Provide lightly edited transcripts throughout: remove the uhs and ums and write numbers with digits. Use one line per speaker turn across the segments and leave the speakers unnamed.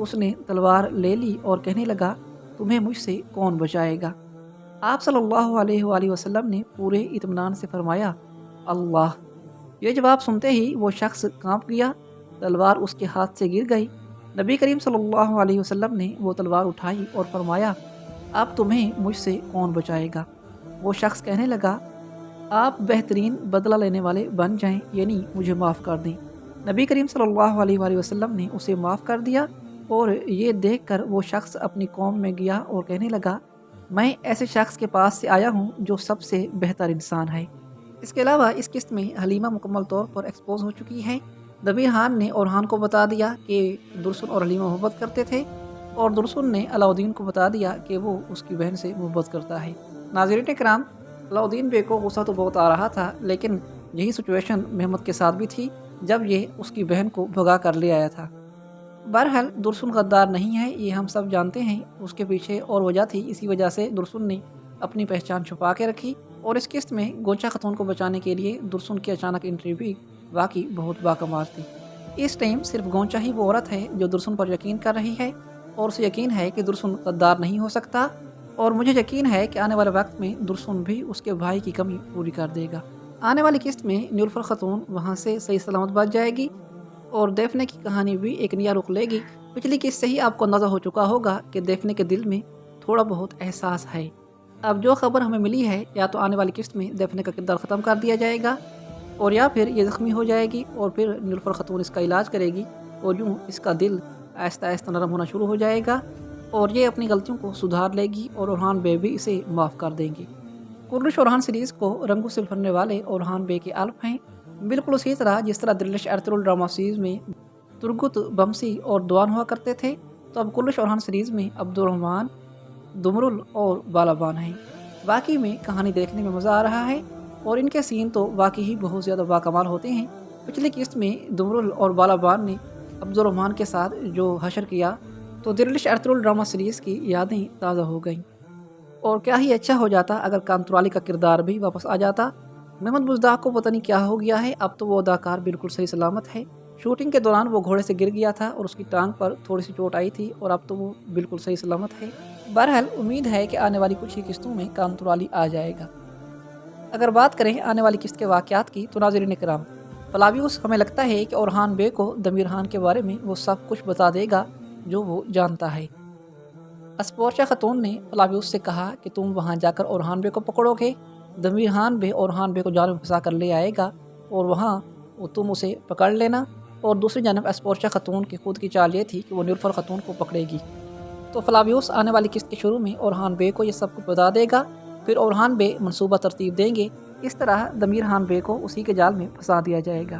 اس نے تلوار لے لی اور کہنے لگا تمہیں مجھ سے کون بچائے گا؟ آپ صلی اللہ علیہ وآلہ وسلم نے پورے اطمینان سے فرمایا اللہ۔ یہ جواب سنتے ہی وہ شخص کانپ گیا، تلوار اس کے ہاتھ سے گر گئی۔ نبی کریم صلی اللہ علیہ وسلم نے وہ تلوار اٹھائی اور فرمایا اب تمہیں مجھ سے کون بچائے گا؟ وہ شخص کہنے لگا آپ بہترین بدلہ لینے والے بن جائیں، یعنی مجھے معاف کر دیں۔ نبی کریم صلی اللہ علیہ وآلہ وسلم نے اسے معاف کر دیا اور یہ دیکھ کر وہ شخص اپنی قوم میں گیا اور کہنے لگا میں ایسے شخص کے پاس سے آیا ہوں جو سب سے بہتر انسان ہے۔ اس کے علاوہ اس قسط میں حلیمہ مکمل طور پر ایکسپوز ہو چکی ہے۔ دبیر خان نے اورحان کو بتا دیا کہ درسن اور حلیمہ محبت کرتے تھے، اور درسن نے علاؤدین کو بتا دیا کہ وہ اس کی بہن سے محبت کرتا ہے۔ ناظرین کرام، علاؤدین بے کو غصہ تو بہت آ رہا تھا، لیکن یہی سچویشن محمد کے ساتھ بھی تھی جب یہ اس کی بہن کو بھگا کر لے آیا تھا۔ بہرحال درسن غدار نہیں ہے، یہ ہم سب جانتے ہیں۔ اس کے پیچھے اور وجہ تھی، اسی وجہ سے درسن نے اپنی پہچان چھپا کے رکھی، اور اس قسط میں گونچا خاتون کو بچانے کے لیے درسن کی اچانک انٹری بھی واقعی بہت باکمال تھی۔ اس ٹائم صرف گونچا ہی وہ عورت ہے جو درسن پر یقین کر رہی ہے، اور اسے یقین ہے کہ درسن غدار نہیں ہو سکتا، اور مجھے یقین ہے کہ آنے والے وقت میں درسن بھی اس کے بھائی کی کمی پوری کر دے گا۔ آنے والی قسط میں نیلوفر خاتون وہاں سے صحیح سلامت بچ جائے گی، اور دیفنے کی کہانی بھی ایک نیا رخ لے گی۔ پچھلی قسط سے ہی آپ کو اندازہ ہو چکا ہوگا کہ دیفنے کے دل میں تھوڑا بہت احساس ہے۔ اب جو خبر ہمیں ملی ہے، یا تو آنے والی قسط میں دیفنے کا کردار ختم کر دیا جائے گا، اور یا پھر یہ زخمی ہو جائے گی اور پھر نیلوفر خاتون اس کا علاج کرے گی، اور یوں اس کا دل آہستہ آہستہ نرم ہونا شروع ہو جائے گا، اور یہ اپنی غلطیوں کو سدھار لے گی، اور اورحان بے بھی اسے معاف کر دیں گے۔ کرلش اورحان سیریز کو رنگوں سے بھرنے والے اورحان بے کے الف ہیں، بالکل اسی طرح جس طرح دلش ارطغرل ڈرامہ سیریز میں ترگت، بمسی اور دوان ہوا کرتے تھے، تو اب کرلش اورحان سیریز میں عبد الرحمن، دمرل اور بالابان ہیں۔ واقعی میں کہانی دیکھنے میں مزہ آ رہا ہے، اور ان کے سین تو واقعی ہی بہت زیادہ باکمال ہوتے ہیں۔ پچھلی قسط میں دمرل اور بالابان نے عبد الرحمن کے ساتھ جو حشر کیا، تو دلش ارطغرل ڈرامہ سیریز کی یادیں تازہ ہو گئیں، اور کیا ہی اچھا ہو جاتا اگر کانترالی کا کردار بھی واپس آ جاتا۔ محمد بزداق کو پتہ نہیں کیا ہو گیا ہے، اب تو وہ اداکار بالکل صحیح سلامت ہے۔ شوٹنگ کے دوران وہ گھوڑے سے گر گیا تھا اور اس کی ٹانگ پر تھوڑی سی چوٹ آئی تھی، اور اب تو وہ بالکل صحیح سلامت ہے۔ بہرحال امید ہے کہ آنے والی کچھ ہی قسطوں میں کانترالی آ جائے گا۔ اگر بات کریں آنے والی قسط کے واقعات کی، تو ناظرین کرام، فلاویوس ہمیں لگتا ہے کہ اورحان بے کو دمیر خان کے بارے میں وہ سب کچھ بتا دے گا جو وہ جانتا ہے۔ اسپورچا خاتون نے فلاویوس سے کہا کہ تم وہاں جا کر اورحان بے کو پکڑو گے، دمیر خان بے اورحان بے کو جال میں پھنسا کر لے آئے گا، اور وہاں تم اسے پکڑ لینا۔ اور دوسری جانب اسپورچا خاتون کی خود کی چال یہ تھی کہ وہ نیلوفر خاتون کو پکڑے گی۔ تو فلاویوس آنے والی قسط کے شروع میں اورحان بے کو یہ سب کچھ بتا دے گا، پھر اورحان بے منصوبہ ترتیب دیں گے، اس طرح دمیر خان بے کو اسی کے جال میں پھنسا دیا جائے گا۔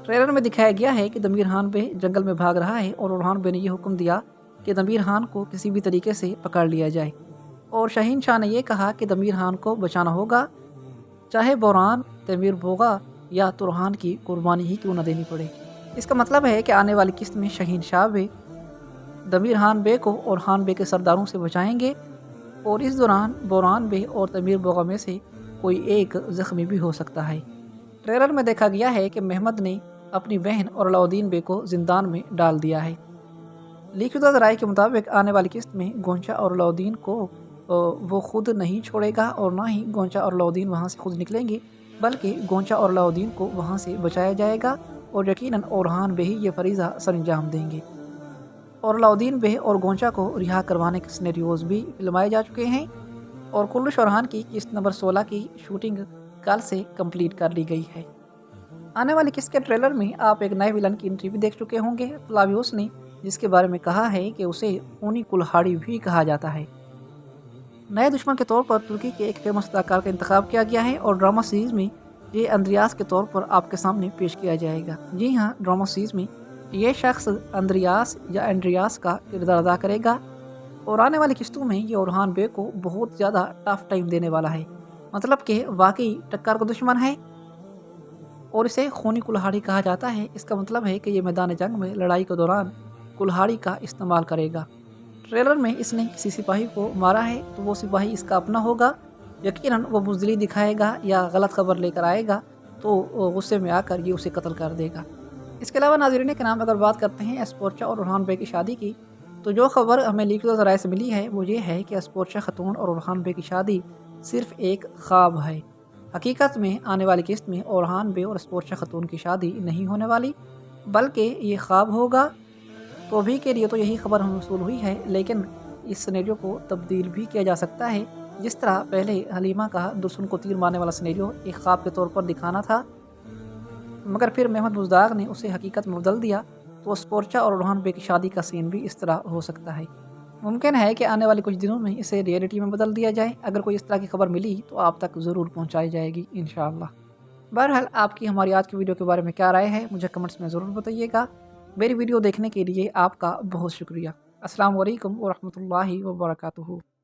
ٹریلر میں دکھایا گیا ہے کہ دمیر خان بے جنگل میں بھاگ رہا ہے، اور اورحان بے نے یہ حکم دیا کہ دمیر خان کو کسی بھی طریقے سے پکڑ لیا جائے، اور شاہین شاہ نے یہ کہا کہ دمیر خان کو بچانا ہوگا، چاہے بوران، تیمیر بوغا یا ترحان کی قربانی ہی کیوں نہ دینی پڑے۔ اس کا مطلب ہے کہ آنے والی قسط میں شاہین شاہ بے دمیر خان بے کو اورحان بے کے سرداروں سے بچائیں گے، اور اس دوران بوران بے اور تیمیر بوغا میں سے کوئی ایک زخمی بھی ہو سکتا ہے۔ ٹریلر میں دیکھا گیا ہے کہ محمد نے اپنی بہن اور علاؤدین بے کو زندان میں ڈال دیا ہے۔ لیک شدہ ذرائع کے مطابق آنے والی قسط میں گونچا اور علاؤدین کو وہ خود نہیں چھوڑے گا، اور نہ ہی گونچا اور علاؤدین وہاں سے خود نکلیں گے، بلکہ گونچا اور علاؤدین کو وہاں سے بچایا جائے گا، اور یقیناً اورحان بے ہی یہ فریضہ سر انجام دیں گے۔ اور علاؤدین بے اور گونچا کو رہا کروانے کے سینیریوز بھی فلمائے جا چکے ہیں، اور کرلش اورحان کی قسط نمبر 16 کی شوٹنگ کل سے کمپلیٹ کر لی گئی ہے۔ آنے والی قسط کے ٹریلر میں آپ ایک نئے ویلن کی انٹری بھی دیکھ چکے ہوں گے، فلاویوس نے، جس کے بارے میں کہا ہے کہ اسے خونی کلہاڑی بھی کہا جاتا ہے۔ نئے دشمن کے طور پر ترکی کے ایک فیمس اداکار کا انتخاب کیا گیا ہے، اور ڈرامہ سیریز میں یہ اندریاس کے طور پر آپ کے سامنے پیش کیا جائے گا۔ جی ہاں، ڈرامہ سیریز میں یہ شخص اندریاس یا اینڈریاس کا کردار ادا کرے گا، اور آنے والی قسطوں میں یہ اورحان بے کو بہت زیادہ ٹف ٹائم دینے والا ہے، مطلب کہ واقعی ٹکر کا دشمن ہے، اور اسے خونی کلہاڑی کہا جاتا ہے۔ اس کا مطلب ہے کہ یہ میدان جنگ میں لڑائی کے دوران کلہاڑی کا استعمال کرے گا۔ ٹریلر میں اس نے کسی سپاہی کو مارا ہے، تو وہ سپاہی اس کا اپنا ہوگا، یقیناً وہ بزدلی دکھائے گا یا غلط خبر لے کر آئے گا، تو غصے میں آ کر یہ اسے قتل کر دے گا۔ اس کے علاوہ ناظرین کرام اگر بات کرتے ہیں اسپورچا اور ارحان بے کی شادی کی، تو جو خبر ہمیں لیکل ذرائع سے ملی ہے وہ یہ ہے کہ اسپورچا خاتون اور ارحان بے کی شادی صرف ایک خواب ہے۔ حقیقت میں آنے والی قسط میں ارحان بے اور اسپورچا خاتون کی شادی نہیں ہونے والی، بلکہ یہ خواب ہوگا۔ تو ابھی کے لیے تو یہی خبر ہمیں موصول ہوئی ہے، لیکن اس سینیریو کو تبدیل بھی کیا جا سکتا ہے۔ جس طرح پہلے حلیمہ کا دلسن کو تیر مارنے والا سینیریو ایک خواب کے طور پر دکھانا تھا، مگر پھر محمد بزدار نے اسے حقیقت میں بدل دیا، تو اسپورچا اور ارحان بے کی شادی کا سین بھی اس طرح ہو سکتا ہے۔ ممکن ہے کہ آنے والے کچھ دنوں میں اسے ریئلٹی میں بدل دیا جائے۔ اگر کوئی اس طرح کی خبر ملی تو آپ تک ضرور پہنچائی جائے گی انشاءاللہ۔ بہرحال آپ کی ہماری آج کی ویڈیو کے بارے میں کیا رائے ہے مجھے کمنٹس میں ضرور بتائیے گا۔ میری ویڈیو دیکھنے کے لیے آپ کا بہت شکریہ۔ السلام علیکم ورحمۃ اللہ وبرکاتہ۔